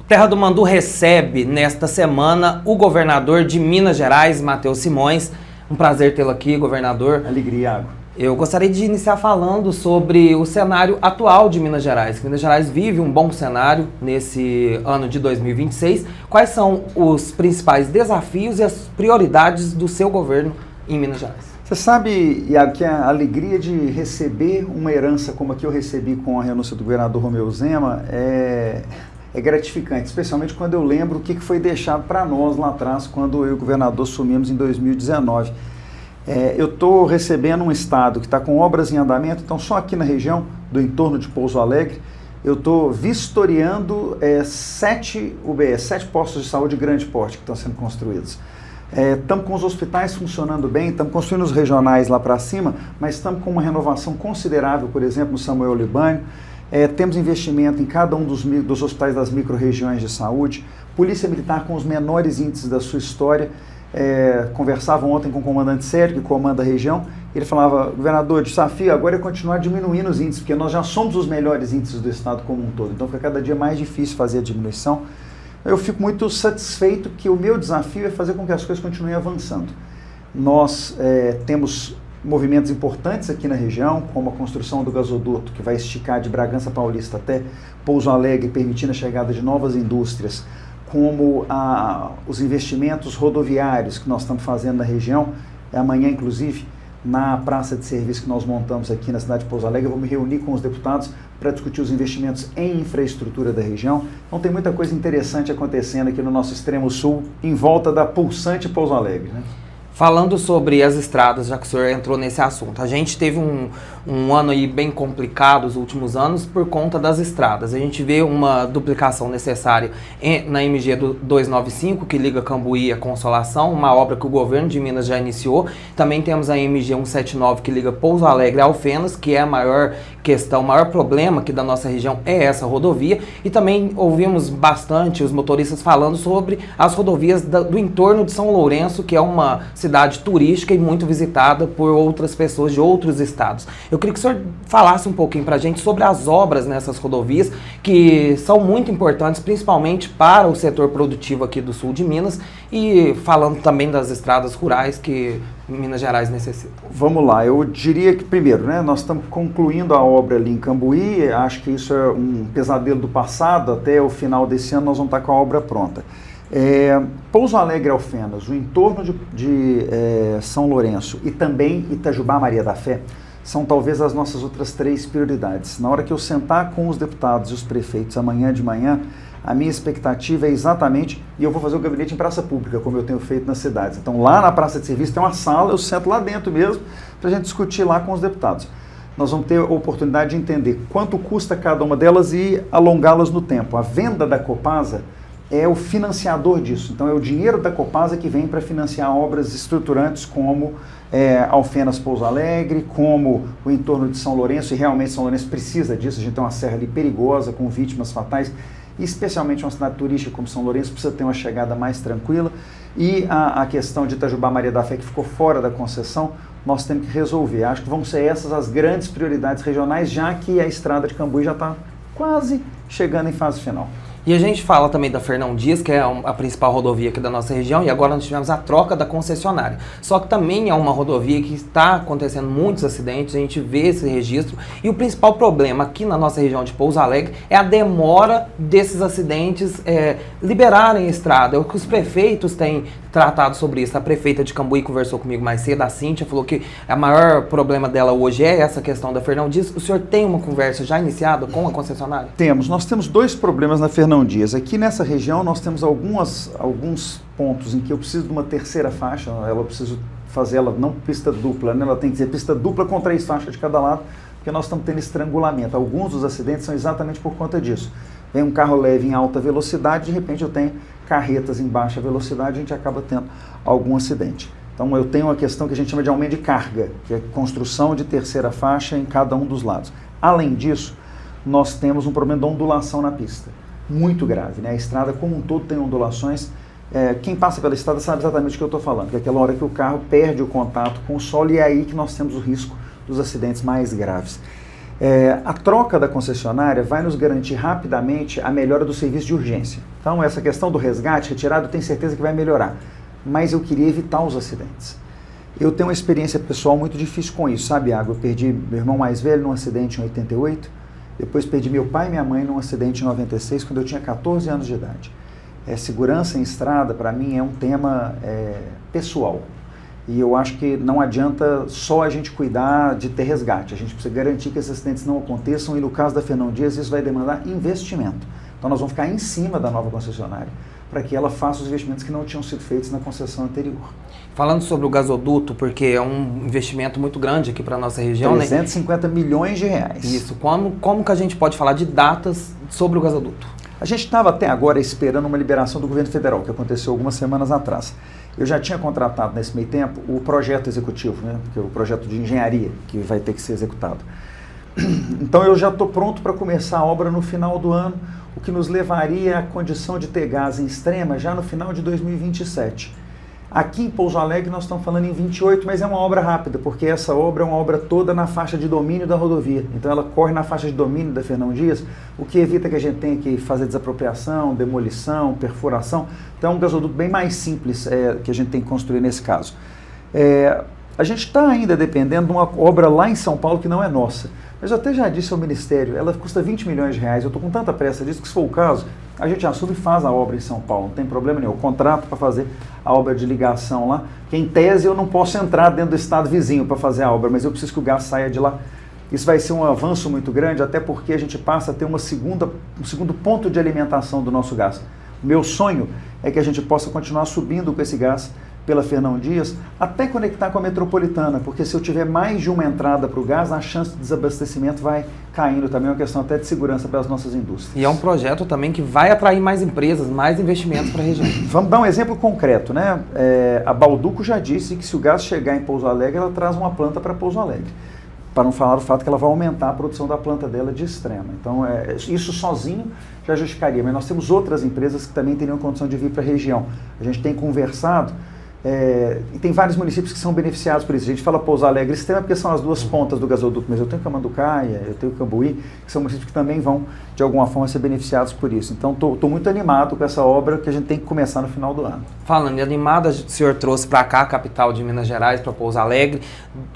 Terra do Mandu recebe, nesta semana, o governador de Minas Gerais, Matheus Simões. Um prazer tê-lo aqui, governador. Alegria, Iago. Eu gostaria de iniciar falando sobre o cenário atual de Minas Gerais. Minas Gerais vive um bom cenário nesse ano de 2026. Quais são os principais desafios e as prioridades do seu governo em Minas Gerais? Você sabe, Iago, que a alegria de receber uma herança como a que eu recebi com a renúncia do governador Romeu Zema é gratificante, especialmente quando eu lembro o que foi deixado para nós lá atrás, quando eu e o governador assumimos em 2019. Eu estou recebendo um estado que está com obras em andamento, então só aqui na região do entorno de Pouso Alegre, eu estou vistoriando 7 UBS, 7 postos de saúde de grande porte que estão sendo construídos. Estamos com os hospitais funcionando bem, estamos construindo os regionais lá para cima, mas estamos com uma renovação considerável, por exemplo, no Samuel Libânio. Temos investimento em cada um dos hospitais das micro-regiões de saúde. Polícia Militar com os menores índices da sua história. Conversava ontem com o comandante Sérgio, que comanda a região. Ele falava, governador, o desafio agora é continuar diminuindo os índices, porque nós já somos os melhores índices do estado como um todo. Então fica cada dia mais difícil fazer a diminuição. Eu fico muito satisfeito que o meu desafio é fazer com que as coisas continuem avançando. Nós temos movimentos importantes aqui na região, como a construção do gasoduto, que vai esticar de Bragança Paulista até Pouso Alegre, permitindo a chegada de novas indústrias, como os investimentos rodoviários que nós estamos fazendo na região. Amanhã, inclusive, na praça de serviço que nós montamos aqui na cidade de Pouso Alegre, eu vou me reunir com os deputados para discutir os investimentos em infraestrutura da região. Então tem muita coisa interessante acontecendo aqui no nosso extremo sul, em volta da pulsante Pouso Alegre, né? Falando sobre as estradas, já que o senhor entrou nesse assunto, a gente teve um ano aí bem complicado os últimos anos por conta das estradas. A gente vê uma duplicação necessária na MG 295, que liga Cambuí a Consolação, uma obra que o governo de Minas já iniciou. Também temos a MG 179, que liga Pouso Alegre a Alfenas, que é a maior questão, o maior problema aqui da nossa região é essa rodovia. E também ouvimos bastante os motoristas falando sobre as rodovias do entorno de São Lourenço, que é uma cidade turística e muito visitada por outras pessoas de outros estados. Eu queria que o senhor falasse um pouquinho para a gente sobre as obras nessas rodovias, que são muito importantes, principalmente para o setor produtivo aqui do sul de Minas, e falando também das estradas rurais que Minas Gerais necessita. Vamos lá, eu diria que primeiro, né, nós estamos concluindo a obra ali em Cambuí, acho que isso é um pesadelo do passado, até o final desse ano nós vamos estar com a obra pronta. Pouso Alegre Alfenas, o entorno de São Lourenço e também Itajubá Maria da Fé são talvez as nossas outras 3 prioridades. Na hora que eu sentar com os deputados e os prefeitos amanhã de manhã, a minha expectativa é exatamente, e eu vou fazer o gabinete em praça pública, como eu tenho feito nas cidades. Então lá na praça de serviço tem uma sala, eu sento lá dentro mesmo para a gente discutir lá com os deputados. Nós vamos ter a oportunidade de entender quanto custa cada uma delas e alongá-las no tempo. A venda da Copasa é o financiador disso. Então é o dinheiro da Copasa que vem para financiar obras estruturantes como Alfenas Pouso Alegre, como o entorno de São Lourenço, e realmente São Lourenço precisa disso. A gente tem uma serra ali perigosa, com vítimas fatais, e especialmente uma cidade turística como São Lourenço precisa ter uma chegada mais tranquila. E a questão de Itajubá Maria da Fé, que ficou fora da concessão, nós temos que resolver. Acho que vão ser essas as grandes prioridades regionais, já que a estrada de Cambuí já está quase chegando em fase final. E a gente fala também da Fernão Dias, que é a principal rodovia aqui da nossa região, e agora nós tivemos a troca da concessionária. Só que também é uma rodovia que está acontecendo muitos acidentes, a gente vê esse registro, e o principal problema aqui na nossa região de Pouso Alegre é a demora desses acidentes liberarem a estrada. É o que os prefeitos têm tratado sobre isso. A prefeita de Cambuí conversou comigo mais cedo, a Cíntia, falou que o maior problema dela hoje é essa questão da Fernão Dias. O senhor tem uma conversa já iniciada com a concessionária? Nós temos 2 problemas na Fernão Dias. Aqui nessa região nós temos alguns pontos em que eu preciso de uma terceira faixa, eu preciso fazer ela não pista dupla, né? Ela tem que ser pista dupla com 3 faixas de cada lado, porque nós estamos tendo estrangulamento. Alguns dos acidentes são exatamente por conta disso. Vem um carro leve em alta velocidade, de repente eu tenho carretas em baixa velocidade, a gente acaba tendo algum acidente. Então eu tenho uma questão que a gente chama de aumento de carga, que é construção de terceira faixa em cada um dos lados. Além disso, nós temos um problema de ondulação na pista, muito grave, né? A estrada como um todo tem ondulações. Quem passa pela estrada sabe exatamente o que eu estou falando, que é aquela hora que o carro perde o contato com o solo, e é aí que nós temos o risco dos acidentes mais graves. A troca da concessionária vai nos garantir rapidamente a melhora do serviço de urgência. Então, essa questão do resgate retirado, eu tenho certeza que vai melhorar. Mas eu queria evitar os acidentes. Eu tenho uma experiência pessoal muito difícil com isso, sabe, Iago? Eu perdi meu irmão mais velho num acidente em 88, depois perdi meu pai e minha mãe num acidente em 96, quando eu tinha 14 anos de idade. Segurança em estrada, para mim, é um tema pessoal. E eu acho que não adianta só a gente cuidar de ter resgate. A gente precisa garantir que esses acidentes não aconteçam e no caso da Fernão Dias isso vai demandar investimento. Então nós vamos ficar em cima da nova concessionária para que ela faça os investimentos que não tinham sido feitos na concessão anterior. Falando sobre o gasoduto, porque é um investimento muito grande aqui para a nossa região, 350 milhões de reais. Isso. Como que a gente pode falar de datas sobre o gasoduto? A gente estava até agora esperando uma liberação do governo federal, que aconteceu algumas semanas atrás. Eu já tinha contratado nesse meio tempo o projeto executivo, né, que é o projeto de engenharia que vai ter que ser executado. Então eu já estou pronto para começar a obra no final do ano, o que nos levaria à condição de ter gás em Extrema já no final de 2027. Aqui em Pouso Alegre nós estamos falando em 28, mas é uma obra rápida, porque essa obra é uma obra toda na faixa de domínio da rodovia. Então ela corre na faixa de domínio da Fernão Dias, o que evita que a gente tenha que fazer desapropriação, demolição, perfuração. Então é um gasoduto bem mais simples que a gente tem que construir nesse caso. A gente está ainda dependendo de uma obra lá em São Paulo que não é nossa. Mas eu até já disse ao Ministério, ela custa 20 milhões de reais, eu estou com tanta pressa disso que se for o caso, a gente assume e faz a obra em São Paulo, não tem problema nenhum. Eu contrato para fazer a obra de ligação lá, que em tese eu não posso entrar dentro do estado vizinho para fazer a obra, mas eu preciso que o gás saia de lá. Isso vai ser um avanço muito grande, até porque a gente passa a ter um segundo ponto de alimentação do nosso gás. O meu sonho é que a gente possa continuar subindo com esse gás pela Fernão Dias, até conectar com a metropolitana, porque se eu tiver mais de uma entrada para o gás, a chance de desabastecimento vai caindo também, é uma questão até de segurança para as nossas indústrias. E é um projeto também que vai atrair mais empresas, mais investimentos para a região. Vamos dar um exemplo concreto, né? A Bauducco já disse que se o gás chegar em Pouso Alegre, ela traz uma planta para Pouso Alegre, para não falar o fato que ela vai aumentar a produção da planta dela de Extrema. Então, isso sozinho já justificaria, mas nós temos outras empresas que também teriam condição de vir para a região. A gente tem conversado, e tem vários municípios que são beneficiados por isso. A gente fala Pouso Alegre e Extrema porque são as duas pontas do gasoduto, mas eu tenho Camanducaia, eu tenho Cambuí, que são municípios que também vão, de alguma forma, ser beneficiados por isso. Então, estou muito animado com essa obra que a gente tem que começar no final do ano. Falando em animado, o senhor trouxe para cá a capital de Minas Gerais, para Pouso Alegre,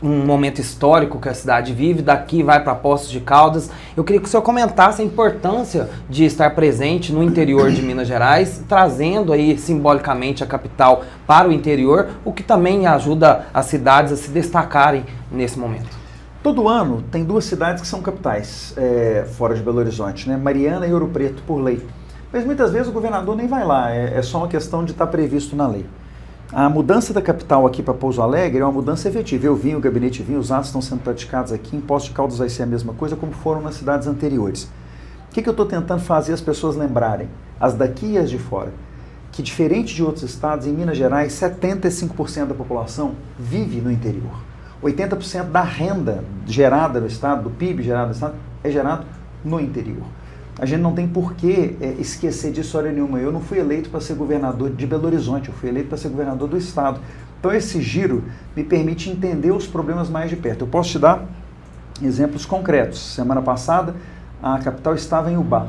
um momento histórico que a cidade vive, daqui vai para Poços de Caldas. Eu queria que o senhor comentasse a importância de estar presente no interior de Minas Gerais, trazendo aí simbolicamente a capital para o interior, o que também ajuda as cidades a se destacarem nesse momento. Todo ano tem duas cidades que são capitais fora de Belo Horizonte, né? Mariana e Ouro Preto, por lei. Mas muitas vezes o governador nem vai lá, é só uma questão de estar previsto na lei. A mudança da capital aqui para Pouso Alegre é uma mudança efetiva. Eu vim, o gabinete vinha, os atos estão sendo praticados aqui, em Poços de Caldas vai ser a mesma coisa como foram nas cidades anteriores. O que eu estou tentando fazer as pessoas lembrarem, as daqui e as de fora? Que diferente de outros estados, em Minas Gerais, 75% da população vive no interior. 80% da renda gerada no estado, do PIB gerado no estado, é gerado no interior. A gente não tem por que esquecer disso hora nenhuma. Eu não fui eleito para ser governador de Belo Horizonte, eu fui eleito para ser governador do estado. Então esse giro me permite entender os problemas mais de perto. Eu posso te dar exemplos concretos. Semana passada, a capital estava em Ubá.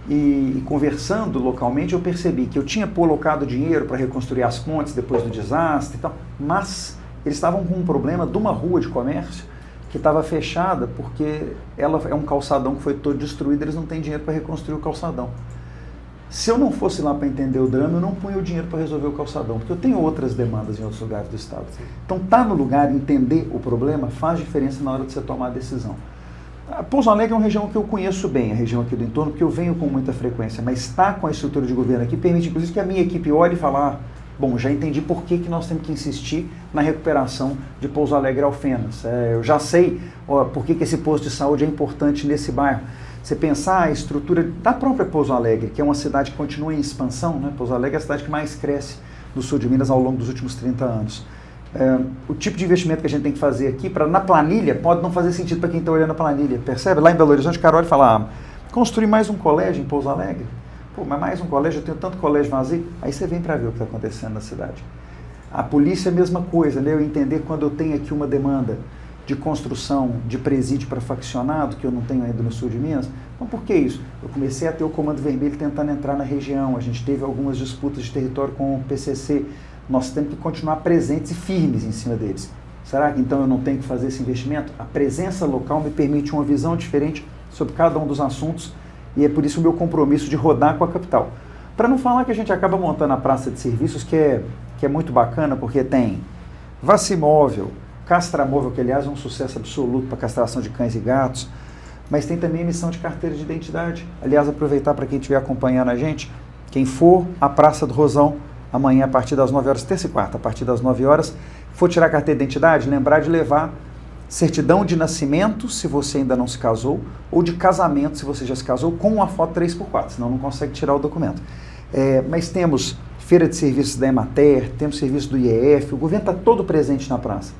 E conversando localmente eu percebi que eu tinha colocado dinheiro para reconstruir as pontes depois do desastre e tal, mas eles estavam com um problema de uma rua de comércio que estava fechada porque ela é um calçadão que foi todo destruído, eles não têm dinheiro para reconstruir o calçadão. Se eu não fosse lá para entender o drama, eu não punha o dinheiro para resolver o calçadão, porque eu tenho outras demandas em outros lugares do estado. Então, estar no lugar, entender o problema, faz diferença na hora de você tomar a decisão. Pouso Alegre é uma região que eu conheço bem, a região aqui do entorno, porque eu venho com muita frequência, mas estar com a estrutura de governo aqui permite, inclusive, que a minha equipe olhe e fale, bom, já entendi por que nós temos que insistir na recuperação de Pouso Alegre Alfenas. Eu já sei por que esse posto de saúde é importante nesse bairro. Você pensar a estrutura da própria Pouso Alegre, que é uma cidade que continua em expansão, né? Pouso Alegre é a cidade que mais cresce no sul de Minas ao longo dos últimos 30 anos. O tipo de investimento que a gente tem que fazer aqui, na planilha, pode não fazer sentido para quem está olhando a planilha, percebe? Lá em Belo Horizonte, o cara olha e fala, construir mais um colégio em Pouso Alegre? Pô, mas mais um colégio, eu tenho tanto colégio vazio. Aí você vem para ver o que está acontecendo na cidade. A polícia é a mesma coisa, né? Eu entender quando eu tenho aqui uma demanda. de construção de presídio para faccionado, que eu não tenho ainda no sul de Minas. Então, por que isso? Eu comecei a ter o Comando Vermelho tentando entrar na região, a gente teve algumas disputas de território com o PCC, nós temos que continuar presentes e firmes em cima deles. Será que então eu não tenho que fazer esse investimento? A presença local me permite uma visão diferente sobre cada um dos assuntos e é por isso o meu compromisso de rodar com a capital. Para não falar que a gente acaba montando a praça de serviços, que é muito bacana, porque tem vacimóvel, castramóvel, que aliás é um sucesso absoluto para castração de cães e gatos, mas tem também emissão de carteira de identidade. Aliás, aproveitar para quem estiver acompanhando a gente, quem for à Praça do Rosão, amanhã a partir das 9 horas, terça e quarta, a partir das 9 horas, for tirar a carteira de identidade, lembrar de levar certidão de nascimento, se você ainda não se casou, ou de casamento, se você já se casou, com uma foto 3x4, senão não consegue tirar o documento. Mas temos feira de serviços da Emater, temos serviço do IEF, o governo está todo presente na praça.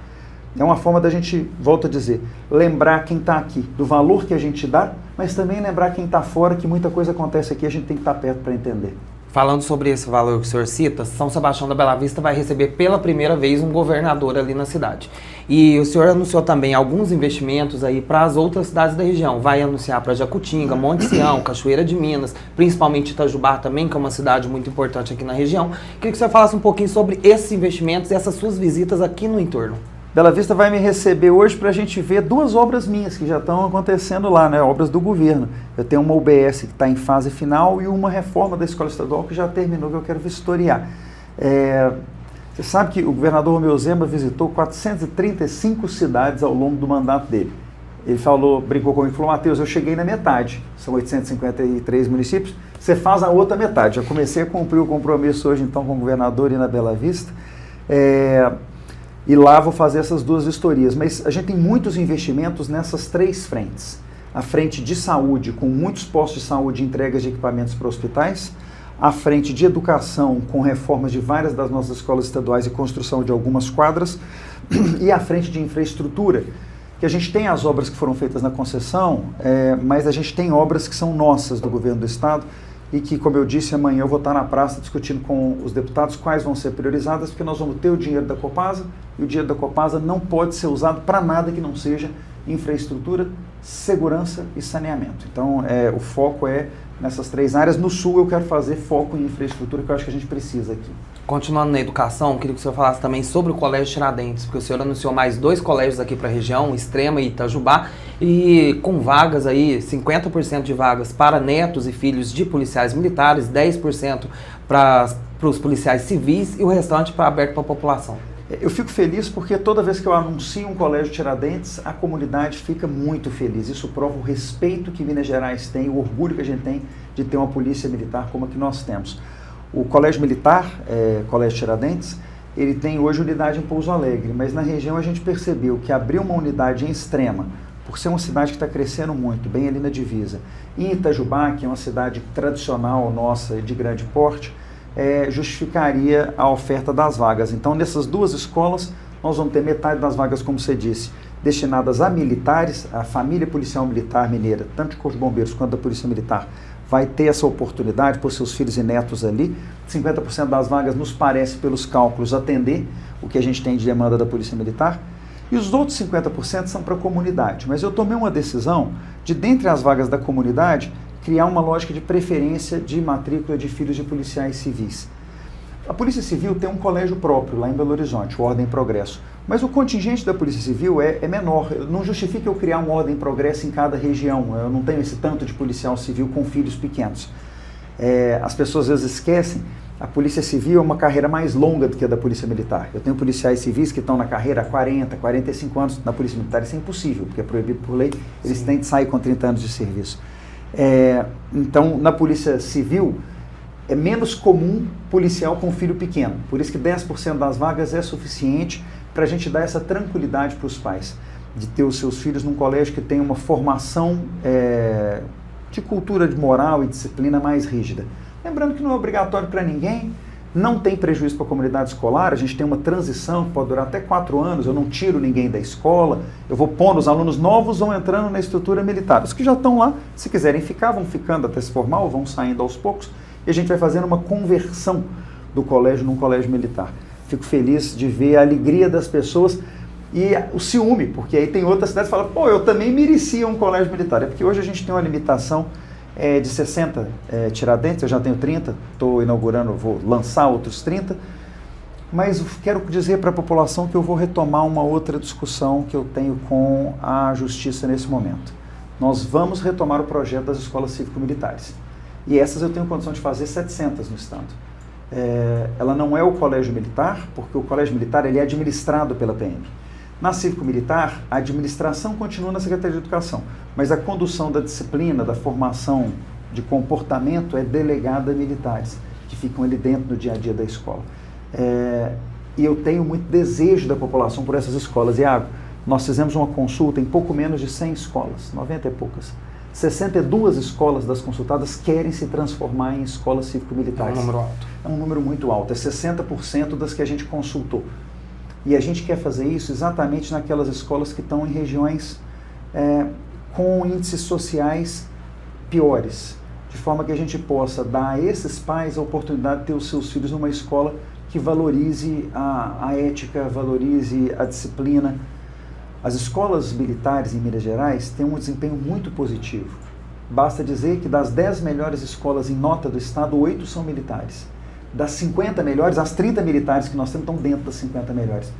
É uma forma da gente, volto a dizer, lembrar quem está aqui do valor que a gente dá, mas também lembrar quem está fora que muita coisa acontece aqui, a gente tem que estar perto para entender. Falando sobre esse valor que o senhor cita, São Sebastião da Bela Vista vai receber pela primeira vez um governador ali na cidade. E o senhor anunciou também alguns investimentos aí para as outras cidades da região. Vai anunciar para Jacutinga, Monte Sião, Cachoeira de Minas, principalmente Itajubá também, que é uma cidade muito importante aqui na região. Queria que o senhor falasse um pouquinho sobre esses investimentos e essas suas visitas aqui no entorno. Bela Vista vai me receber hoje para a gente ver duas obras minhas que já estão acontecendo lá, né? Obras do governo. Eu tenho uma UBS que está em fase final e uma reforma da escola estadual que já terminou, que eu quero vistoriar. Você sabe que o governador Romeu Zema visitou 435 cidades ao longo do mandato dele. Ele brincou comigo e falou: Matheus, eu cheguei na metade, são 853 municípios, você faz a outra metade. Já comecei a cumprir o compromisso hoje então com o governador e na Bela Vista. E lá vou fazer essas duas vistorias. Mas a gente tem muitos investimentos nessas três frentes. A frente de saúde, com muitos postos de saúde e entregas de equipamentos para hospitais. A frente de educação, com reformas de várias das nossas escolas estaduais e construção de algumas quadras. E a frente de infraestrutura, que a gente tem as obras que foram feitas na concessão, mas a gente tem obras que são nossas do governo do estado, e que, como eu disse, amanhã eu vou estar na praça discutindo com os deputados quais vão ser priorizadas, porque nós vamos ter o dinheiro da Copasa, e o dinheiro da Copasa não pode ser usado para nada que não seja infraestrutura, segurança e saneamento. Então, o foco é nessas três áreas. No Sul, eu quero fazer foco em infraestrutura, que eu acho que a gente precisa aqui. Continuando na educação, queria que o senhor falasse também sobre o Colégio Tiradentes, porque o senhor anunciou mais 2 colégios aqui para a região, Extrema e Itajubá, e com vagas aí, 50% de vagas para netos e filhos de policiais militares, 10% para os policiais civis e o restante para aberto para a população. Eu fico feliz porque toda vez que eu anuncio um colégio Tiradentes, a comunidade fica muito feliz. Isso prova o respeito que Minas Gerais tem, o orgulho que a gente tem de ter uma polícia militar como a que nós temos. O Colégio Militar, Colégio Tiradentes, ele tem hoje unidade em Pouso Alegre, mas na região a gente percebeu que abrir uma unidade em Extrema, por ser uma cidade que está crescendo muito, bem ali na divisa, e em Itajubá, que é uma cidade tradicional nossa de grande porte, justificaria a oferta das vagas. Então, nessas duas escolas, nós vamos ter metade das vagas, como você disse, destinadas a militares, a família policial militar mineira, tanto de Corpo de Bombeiros quanto da Polícia Militar, vai ter essa oportunidade por seus filhos e netos ali. 50% das vagas nos parece, pelos cálculos, atender o que a gente tem de demanda da Polícia Militar. E os outros 50% são para a comunidade. Mas eu tomei uma decisão de, dentre as vagas da comunidade, criar uma lógica de preferência de matrícula de filhos de policiais civis. A Polícia Civil tem um colégio próprio lá em Belo Horizonte, o Ordem e Progresso. Mas o contingente da Polícia Civil é menor. Não justifica eu criar um Ordem e Progresso em cada região. Eu não tenho esse tanto de policial civil com filhos pequenos. As pessoas às vezes esquecem, a Polícia Civil é uma carreira mais longa do que a da Polícia Militar. Eu tenho policiais civis que estão na carreira há 40, 45 anos. Na Polícia Militar isso é impossível, porque é proibido por lei. Eles têm que sair com 30 anos de serviço. Então, na Polícia Civil, é menos comum policial com filho pequeno. Por isso que 10% das vagas é suficiente para a gente dar essa tranquilidade para os pais, de ter os seus filhos num colégio que tem uma formação de cultura de moral e disciplina mais rígida. Lembrando que não é obrigatório para ninguém, não tem prejuízo para a comunidade escolar, a gente tem uma transição que pode durar até 4 anos, eu não tiro ninguém da escola, eu vou pondo os alunos novos, vão entrando na estrutura militar. Os que já estão lá, se quiserem ficar, vão ficando até se formar ou vão saindo aos poucos, e a gente vai fazendo uma conversão do colégio num colégio militar. Fico feliz de ver a alegria das pessoas E o ciúme, porque aí tem outras cidades que falam, pô, eu também merecia um colégio militar. É porque hoje a gente tem uma limitação de 60 Tiradentes, eu já tenho 30, estou inaugurando, vou lançar outros 30, mas quero dizer para a população que eu vou retomar uma outra discussão que eu tenho com a Justiça nesse momento. Nós vamos retomar o projeto das escolas cívico-militares. E essas eu tenho condição de fazer 700 no estado. Ela não é o colégio militar, porque o colégio militar ele é administrado pela PM. Na cívico-militar, a administração continua na Secretaria de Educação, mas a condução da disciplina, da formação de comportamento é delegada a militares, que ficam ali dentro do dia a dia da escola. E eu tenho muito desejo da população por essas escolas. Iago, nós fizemos uma consulta em pouco menos de 100 escolas, 90 e poucas. 62 escolas das consultadas querem se transformar em escolas cívico-militares. É um número alto. É um número muito alto, é 60% das que a gente consultou. E a gente quer fazer isso exatamente naquelas escolas que estão em regiões com índices sociais piores, de forma que a gente possa dar a esses pais a oportunidade de ter os seus filhos numa escola que valorize a ética, valorize a disciplina. As escolas militares em Minas Gerais têm um desempenho muito positivo. Basta dizer que das 10 melhores escolas em nota do estado, 8 são militares. Das 50 melhores, as 30 militares que nós temos estão dentro das 50 melhores.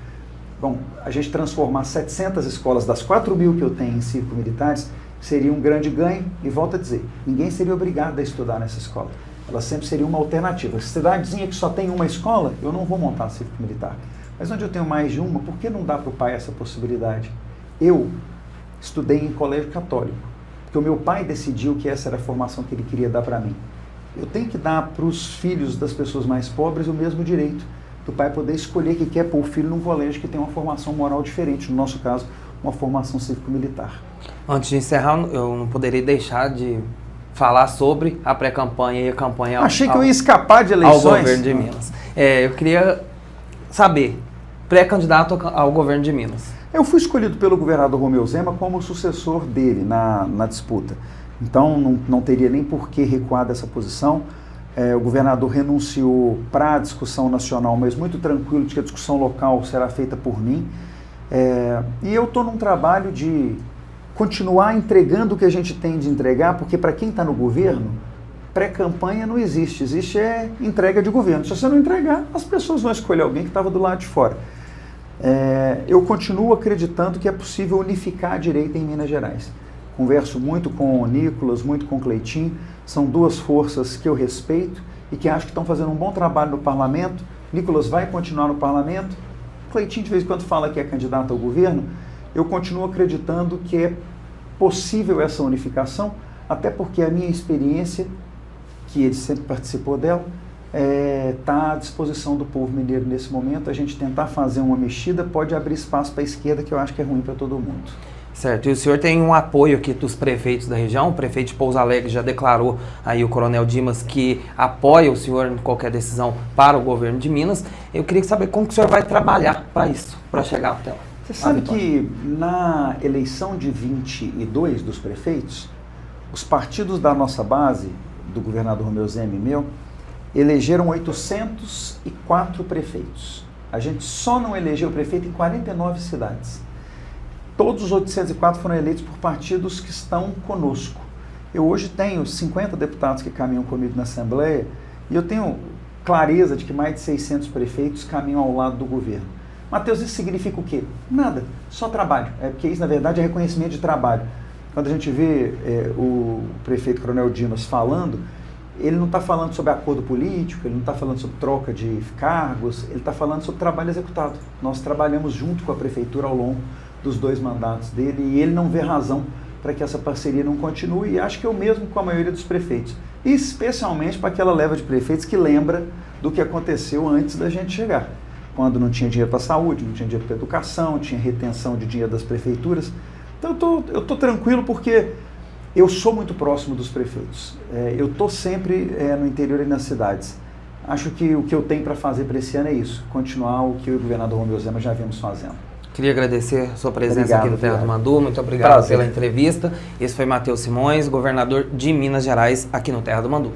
Bom, a gente transformar 700 escolas das 4.000 que eu tenho em cívico-militares seria um grande ganho, e volto a dizer, ninguém seria obrigado a estudar nessa escola. Ela sempre seria uma alternativa. Cidadezinha que só tem uma escola, eu não vou montar cívico-militar. Mas onde eu tenho mais de uma, por que não dá para o pai essa possibilidade? Eu estudei em colégio católico, porque o meu pai decidiu que essa era a formação que ele queria dar para mim. Eu tenho que dar para os filhos das pessoas mais pobres o mesmo direito do pai poder escolher que quer pôr o filho num colégio que tem uma formação moral diferente, no nosso caso, uma formação cívico-militar. Antes de encerrar, eu não poderia deixar de falar sobre a pré-campanha e a campanha Achei que eu ia escapar de eleições. Ao governo de Minas. Eu queria saber, pré-candidato ao governo de Minas. Eu fui escolhido pelo governador Romeu Zema como sucessor dele na disputa. Então, não teria nem por que recuar dessa posição. O governador renunciou para a discussão nacional, mas muito tranquilo de que a discussão local será feita por mim. E eu estou num trabalho de continuar entregando o que a gente tem de entregar, porque para quem está no governo, pré-campanha não existe. Existe entrega de governo. Se você não entregar, as pessoas vão escolher alguém que estava do lado de fora. Eu continuo acreditando que é possível unificar a direita em Minas Gerais. Converso muito com o Nicolas, muito com o Cleitinho. São duas forças que eu respeito e que acho que estão fazendo um bom trabalho no parlamento. Nicolas vai continuar no parlamento. Cleitinho de vez em quando fala que é candidato ao governo. Eu continuo acreditando que é possível essa unificação, até porque a minha experiência, que ele sempre participou dela, está à disposição do povo mineiro nesse momento. A gente tentar fazer uma mexida pode abrir espaço para a esquerda, que eu acho que é ruim para todo mundo. Certo, e o senhor tem um apoio aqui dos prefeitos da região, o prefeito de Pouso Alegre já declarou aí, o Coronel Dimas, que apoia o senhor em qualquer decisão para o governo de Minas. Eu queria saber como que o senhor vai trabalhar para isso, para chegar até lá. Você sabe que na eleição de 22 dos prefeitos, os partidos da nossa base, do governador Romeu Zema e meu, elegeram 804 prefeitos. A gente só não elegeu prefeito em 49 cidades. Todos os 804 foram eleitos por partidos que estão conosco. Eu hoje tenho 50 deputados que caminham comigo na Assembleia e eu tenho clareza de que mais de 600 prefeitos caminham ao lado do governo. Mateus, isso significa o quê? Nada, só trabalho. Porque isso, na verdade, é reconhecimento de trabalho. Quando a gente vê o prefeito Coronel Dimas falando, ele não está falando sobre acordo político, ele não está falando sobre troca de cargos, ele está falando sobre trabalho executado. Nós trabalhamos junto com a prefeitura ao longo dos 2 mandatos dele e ele não vê razão para que essa parceria não continue, e acho que é o mesmo com a maioria dos prefeitos, especialmente para aquela leva de prefeitos que lembra do que aconteceu antes da gente chegar, quando não tinha dinheiro para a saúde, não tinha dinheiro para a educação, tinha retenção de dinheiro das prefeituras. Então eu estou tranquilo porque eu sou muito próximo dos prefeitos, eu estou sempre no interior e nas cidades. Acho que o que eu tenho para fazer para esse ano é isso, continuar o que o governador Romeu Zema já vemos fazendo. Queria agradecer a sua presença aqui no Terra do Mandu, muito obrigado Prazer. pela entrevista. Esse foi Matheus Simões, governador de Minas Gerais, aqui no Terra do Mandu.